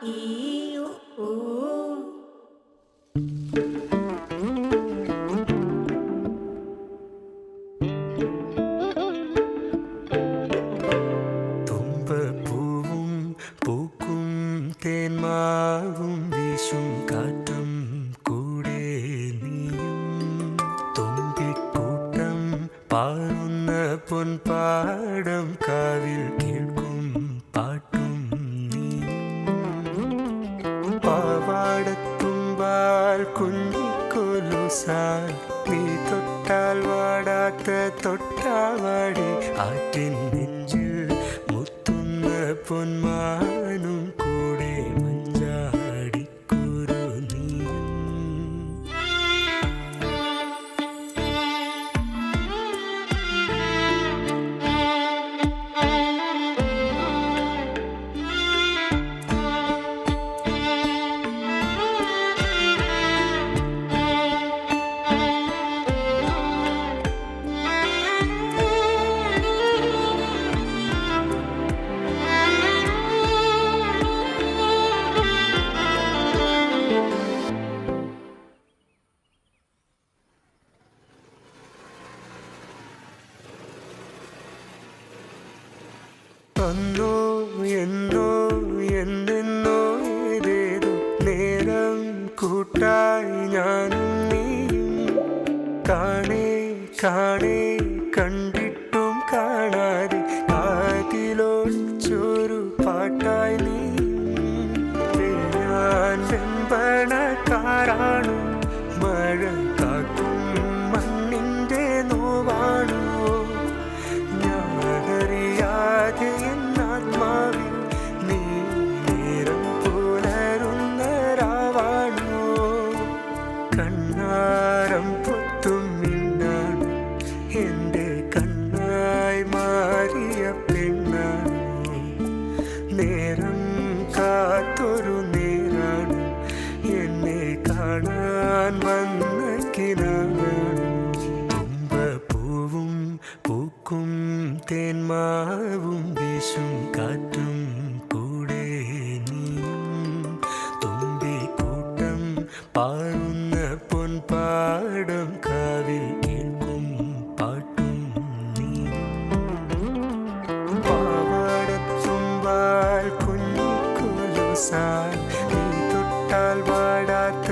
ഈ ഊ തുമ്പപ്പൂവും പൂക്കും തേന്മാവും വീശും കാറ്റും കൂടെ നീയും തുമ്പിക്കൂട്ടം പാറുന്ന പൊൻപാടം കാവിൽ കേൾക്കും പാട്ടും നീയും പാവാടത്തുമ്പാൽ കുഞ്ഞിക്കൊലുസാൽ നീ തൊട്ടാൽ വാടാത്ത തൊട്ടാവാടി ആറ്റിൻ നെഞ്ചിൽ മുത്തുന്ന പൊന്മാനും കൂടെ മഞ്ചാടിക്കുരു നീയും അന്നോ എന്നോ എന്നെന്നോ ഏതേതോ നേരം കൂട്ടായി ഞാനും നീയും കാണേ കാണേ കണ്ടിട്ടും കാണാതെ കാതിലൊളിച്ചൊരു പാട്ടായി നീയും ഞാൻ വെമ്പണക്കാരാണു മഴ കാക്കും മണ്ണിൻ്റെ നോവാണോ ഞാനറിയാതെ എന്നാത്മാവിൽ നീ നേരം പുലരുന്ന രാവാണോ കണ്ണാരം പൊത്തും മിന്നാണ് എൻ്റെ കണ്ണായി മാറിയ പെണ്ണാണോ നേരം കാത്തൊരു നേരാണ് എന്നെ കാണാൻ വന്ന കിനാവാണോ തുമ്പപ്പൂവും പൂക്കും തേന്മാവും വീശും കാറ്റും കൂടെ നീയും തുമ്പിക്കൂട്ടം പാറുന്ന പൊൻപാടം കാവിൽ കേൾക്കും പാട്ടും നീയും പാവാടത്തുമ്പാൽ കുഞ്ഞിക്കൊലുസാൽ നീ തൊട്ടാൽ വാടാത്ത